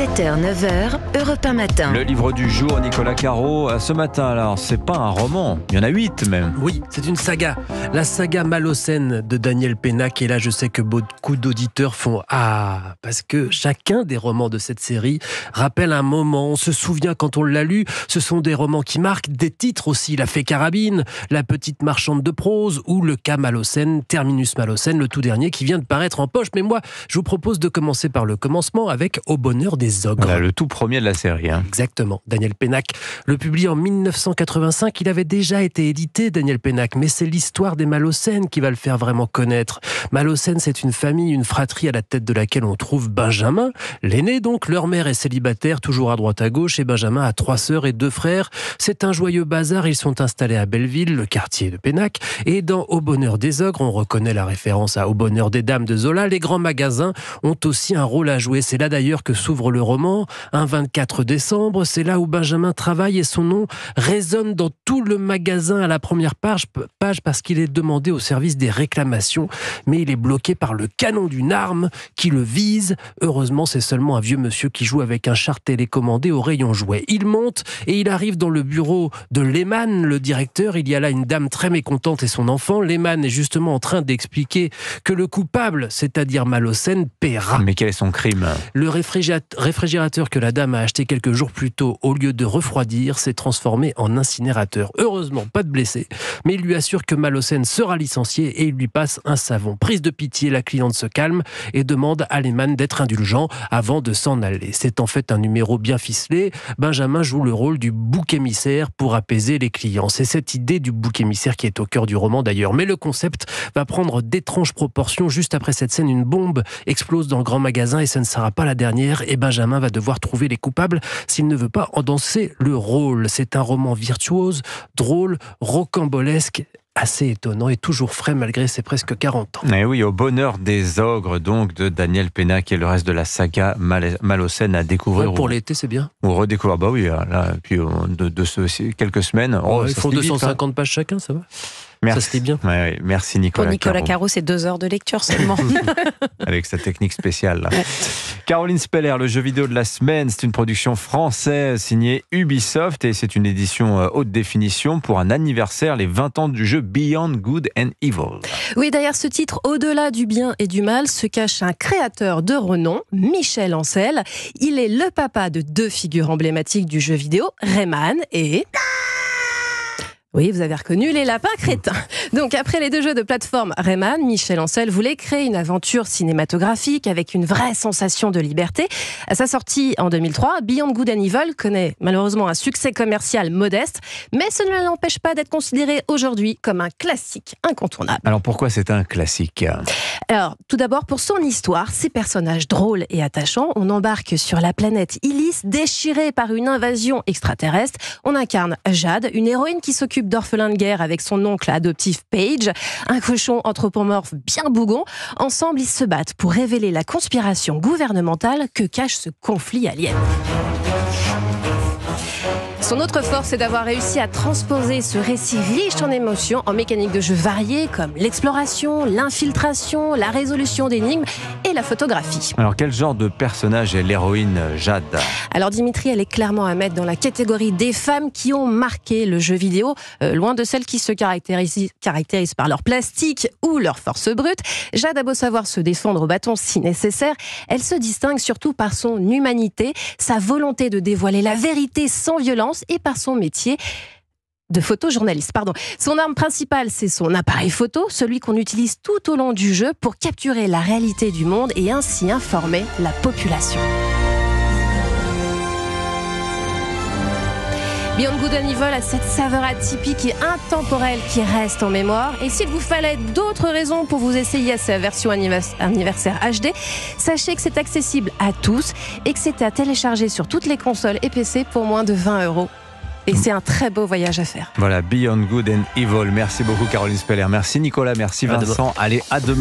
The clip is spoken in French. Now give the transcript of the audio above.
7h, 9h, Europe 1 matin. Le livre du jour, Nicolas Caro. Ce matin, alors, c'est pas un roman. Il y en a 8 même. Oui, c'est une saga. La saga Malocène de Daniel Pénac. Et là, je sais que beaucoup d'auditeurs font « Ah !» parce que chacun des romans de cette série rappelle un moment. On se souvient quand on l'a lu. Ce sont des romans qui marquent, des titres aussi. La Fée Carabine, La Petite Marchande de Prose ou le cas Malocène, Terminus Malocène, le tout dernier qui vient de paraître en poche. Mais moi, je vous propose de commencer par le commencement avec Au bonheur des ogres. Voilà, le tout premier de la série. Exactement. Daniel Pénac le publie en 1985. Il avait déjà été édité, Daniel Pénac, mais c'est l'histoire des Malocènes qui va le faire vraiment connaître. Malocène, c'est une famille, une fratrie à la tête de laquelle on trouve Benjamin, l'aîné donc. Leur mère est célibataire, toujours à droite à gauche, et Benjamin a 3 sœurs et 2 frères. C'est un joyeux bazar. Ils sont installés à Belleville, le quartier de Pénac. Et dans Au bonheur des ogres, on reconnaît la référence à Au bonheur des dames de Zola. Les grands magasins ont aussi un rôle à jouer. C'est là d'ailleurs que s'ouvre le roman, un 24 décembre. C'est là où Benjamin travaille et son nom résonne dans tout le magasin à la première page parce qu'il est demandé au service des réclamations. Mais il est bloqué par le canon d'une arme qui le vise. Heureusement, c'est seulement un vieux monsieur qui joue avec un char télécommandé au rayon jouets. Il monte et il arrive dans le bureau de Lehmann, le directeur. Il y a là une dame très mécontente et son enfant. Lehmann est justement en train d'expliquer que le coupable, c'est-à-dire Malocène, paiera. Mais quel est son crime ? Le réfrigérateur que la dame a acheté quelques jours plus tôt, au lieu de refroidir, s'est transformé en incinérateur. Heureusement, pas de blessés, mais il lui assure que Malocène sera licencié et il lui passe un savon. Prise de pitié, la cliente se calme et demande à Lehmann d'être indulgent avant de s'en aller. C'est en fait un numéro bien ficelé. Benjamin joue le rôle du bouc émissaire pour apaiser les clients. C'est cette idée du bouc émissaire qui est au cœur du roman d'ailleurs. Mais le concept va prendre d'étranges proportions. Juste après cette scène, une bombe explose dans le grand magasin et ce ne sera pas la dernière. Et Benjamin va devoir trouver les coupables s'il ne veut pas endanser le rôle. C'est un roman virtuose, drôle, rocambolesque, assez étonnant et toujours frais malgré ses presque 40 ans. Et oui, Au bonheur des ogres, donc, de Daniel Pénac et le reste de la saga Malocène à découvrir. Ouais, pour l'été, c'est bien. Ou redécouvrir. Bah oui, là, puis quelques semaines. Ils font 250 pages chacun, ça va. Merci. Ça se lit bien. Ouais, merci Nicolas. Pour Nicolas Caro, c'est 2 heures de lecture seulement. Avec sa technique spéciale. Là. Caroline Speller, le jeu vidéo de la semaine, c'est une production française signée Ubisoft et c'est une édition haute définition pour un anniversaire, les 20 ans du jeu Beyond Good and Evil. Oui, derrière ce titre, au-delà du bien et du mal, se cache un créateur de renom, Michel Ancel. Il est le papa de 2 figures emblématiques du jeu vidéo, Rayman et... Oui, vous avez reconnu les lapins crétins. Donc, après les 2 jeux de plateforme Rayman, Michel Ancel voulait créer une aventure cinématographique avec une vraie sensation de liberté. À sa sortie en 2003, Beyond Good and Evil connaît malheureusement un succès commercial modeste, mais cela ne l'empêche pas d'être considéré aujourd'hui comme un classique incontournable. Alors, pourquoi c'est un classique ? Alors, tout d'abord, pour son histoire, ses personnages drôles et attachants. On embarque sur la planète Illis, déchirée par une invasion extraterrestre. On incarne Jade, une héroïne qui s'occupe d'orphelin de guerre avec son oncle adoptif Paige, un cochon anthropomorphe bien bougon. Ensemble, ils se battent pour révéler la conspiration gouvernementale que cache ce conflit alien. Son autre force, c'est d'avoir réussi à transposer ce récit riche en émotions, en mécaniques de jeu variées comme l'exploration, l'infiltration, la résolution d'énigmes et la photographie. Alors, quel genre de personnage est l'héroïne Jade ? Alors Dimitri, elle est clairement à mettre dans la catégorie des femmes qui ont marqué le jeu vidéo, loin de celles qui se caractérisent par leur plastique ou leur force brute. Jade a beau savoir se défendre au bâton si nécessaire, elle se distingue surtout par son humanité, sa volonté de dévoiler la vérité sans violence et par son métier de photojournaliste. Son arme principale, c'est son appareil photo, celui qu'on utilise tout au long du jeu pour capturer la réalité du monde et ainsi informer la population. Beyond Good and Evil a cette saveur atypique et intemporelle qui reste en mémoire. Et s'il vous fallait d'autres raisons pour vous essayer à sa version anniversaire HD, sachez que c'est accessible à tous et que c'est à télécharger sur toutes les consoles et PC pour moins de 20 €. Et c'est un très beau voyage à faire. Voilà, Beyond Good and Evil. Merci beaucoup Caroline Speller. Merci Nicolas, merci Vincent. Allez, à demain.